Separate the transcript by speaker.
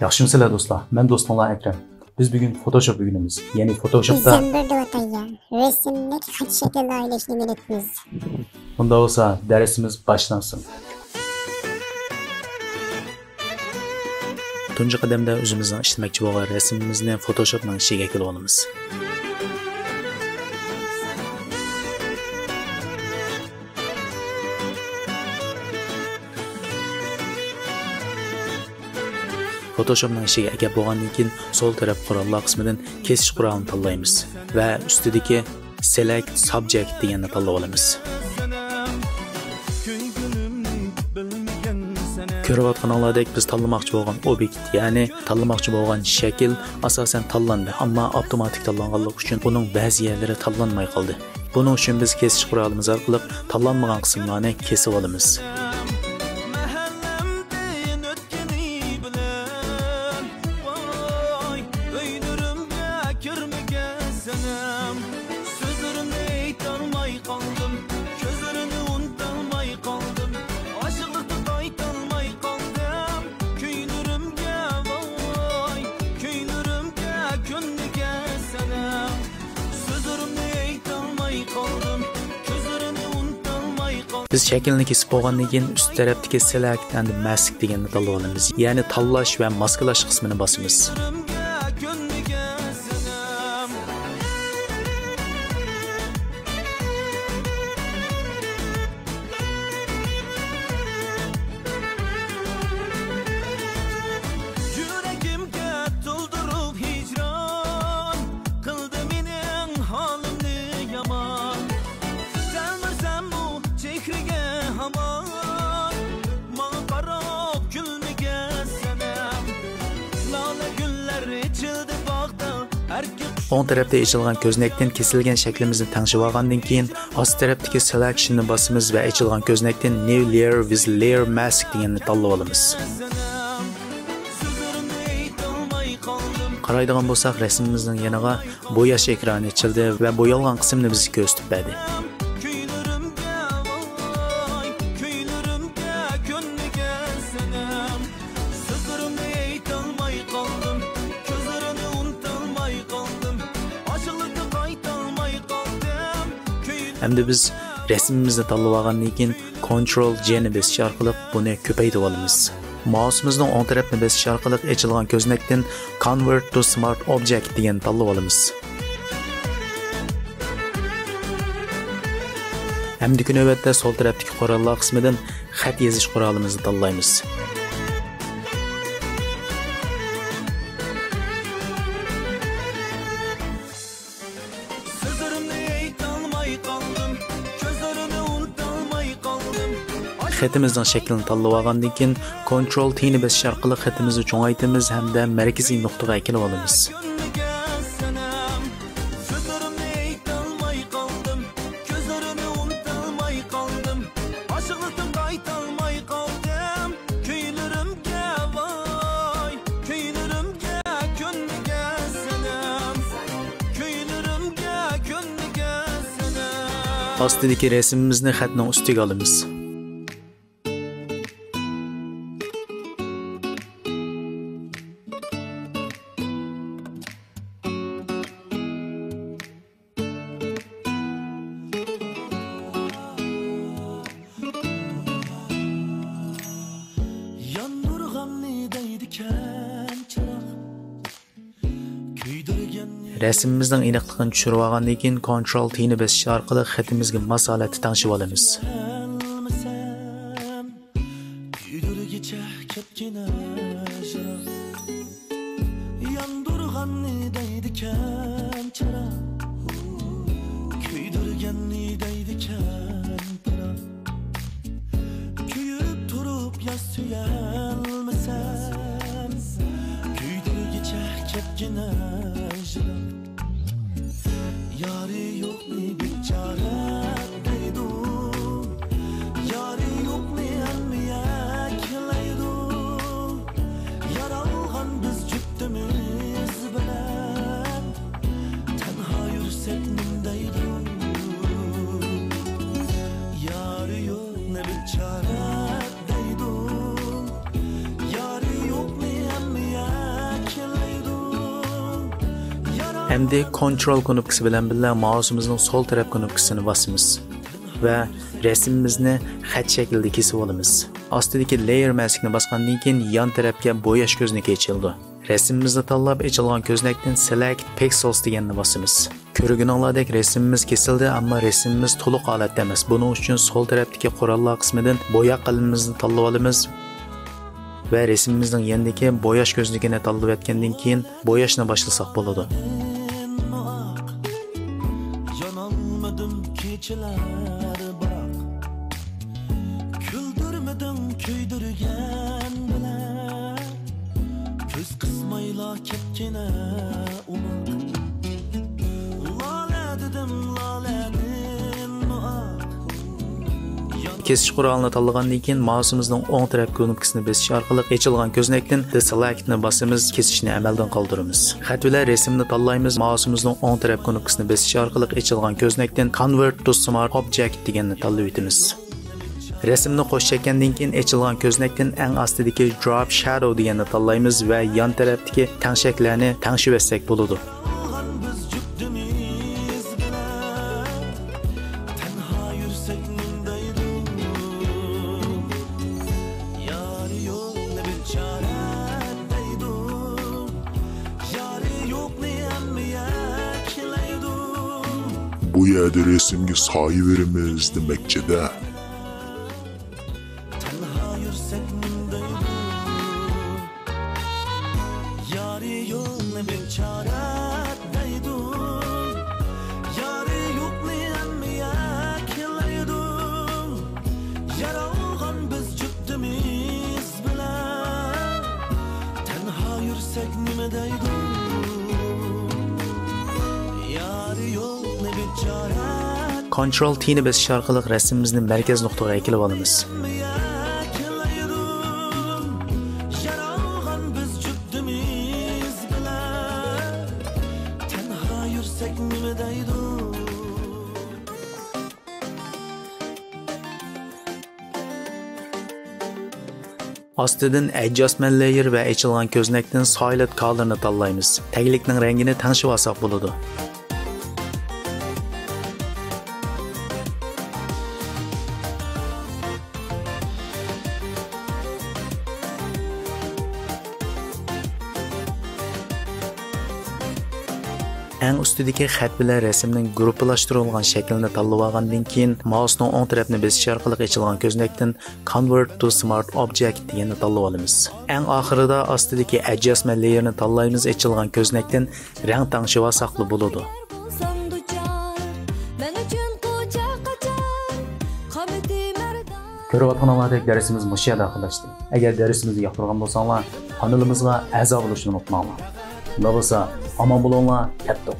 Speaker 1: Yaxshimisilar do'stlar? Men do'stinglar Akram. Biz bugün Photoshop günümüz. Ya'ni Photoshop'da
Speaker 2: resimlik xat şekilde ayrışını öğretimiz.
Speaker 1: Bunda olsa dersimiz başlansın. Tunji qadamda o'zimizning ishlamoqchi bo'lgan rasmimizni Photoshopning ichiga kirib olamiz. Photoshopning ishiga ega bo'lgandan keyin sol taraf qurollar qismidan kesish qurolini tanlaymiz va ustidagi Select Subject deganni tanlab olamiz. Ko'rayotganinglardek biz tanlamoqchi bo'lgan obyekt, ya'ni tanlamoqchi bo'lgan shakl asosan tanlandi, ammo avtomatik tanlanganligi uchun uning ba'zi yerlari tanlanmay qoldi. Buning uchun biz kesish qurolimiz orqali tanlanmagan qismlarni kesib olamiz. Biz shaklni kesib bo'lgandan keyin ust tarafdagi Select and Mask deganni tanlab olamiz. Ya'ni tanlash va maskalash qismini bosamiz. O'ng tarafda ochilgan ko'znakdan kesilgan shaklimizni tanishib olgandan keyin ost tarafdagi Selection'ni bosamiz va ochilgan ko'znakdan New Layer with Layer Mask deganni tanlab olamiz. Qaraydigan bo'lsak, rasmimizning yoniga bo'yash ekrani ochildi va bo'yalgan qismni bizga ko'rsatib berdi. Hamda biz rasmimizni tanlab olgandan keyin Ctrl J ni bosish orqali buni ko'paytirib olamiz. Mouse'imizning o'ng tarafini bosish orqali ochilgan ko'znakdan Convert to Smart Object degan tanlab olamiz. Hamda navbatda sol tarafdagi qurollar qismidan xat yozish qurolimizni tanlaymiz. Xatimizning shaklini tanlab olgandan keyin Ctrl T ni bosish orqali xatimizni cho'ngaytiramiz hamda markaziy nuqtaga kelib olamiz. Ostidagi rasmimizni xatning ustiga olamiz. Rasmimizning aniqligini tushirib olgandan keyin Ctrl T ni bosish orqali xatimizga mos holatda tanishib olamiz.
Speaker 3: Yari yok ne emmiye
Speaker 1: Endi Control knopkasi bilan birga mouseimizning so'l taraf knopkasini bosamiz va rasmimizni xat shaklida kesib olamiz. Ostidagi layer maskni bosgandan keyin yon tarafga bo'yash ko'znagi ochildi. Rasmimizni tanlab ochilgan ko'znakdan Select Pixels deganni bosamiz. Ko'rganinglardek rasmimiz kesildi, ammo rasmimiz to'liq holatda emas. Buning uchun so'l tarafdagi qurollar qismidan bo'ya qalamimizni tanlab olamiz va rasmimizning yandagi bo'yash ko'znagini tanlab etgandan keyin bo'yashni boshlasak bo'ladi. Kesish qurolini tanlagandan keyin mouseimizning o'ng taraf knopkasini bosish orqali ochilgan ko'znakdan Deselect'ni bosamiz, kesishni amaldan qoldiramiz. Xat bilan rasmni tanlaymiz, mouseimizning o'ng taraf knopkasini bosish orqali ochilgan ko'znakdan Convert to Smart Object deganni tanlab o'tamiz. Rasmni qo'shgandan keyin ochilgan ko'znakdan eng ostidagi Drop Shadow deganni tanlaymiz va yon tarafdagi tangshaklarni tangshib etsak bo'ladi.
Speaker 3: Bu yerda resimga soya veramiz demakchi-da.
Speaker 1: Control T'ni bosish orqali rasmimizni markaz nuqtaga kelib olamiz. Ostidan Adjustment Layer va ochilgan ko'znakdan Solid Color'ni tanlaymiz. Taglikning rangini tanishib olsak bo'ladi. Eng ustidagi xat bilan rasmning gruppalashtirilgan shaklini tanlab olgandan keyin mousening o'ng tarafini bosish orqali ochilgan ko'znakdan Convert to Smart Object deganni tanlab olamiz. Eng oxirida ostidagi Adjustment Layer'ni tanlaymiz, ochilgan ko'znakdan rang tanishib olsak bo'ladi. Ko'rayotganinglardek darsimiz mush yerda oxirlashdi. Agar darsimizni yoqtirgan bo'lsanglar, kanalimizga a'zo bo'lishni unutmanglar. Unda bo'lsa, omon bo'linglar, katta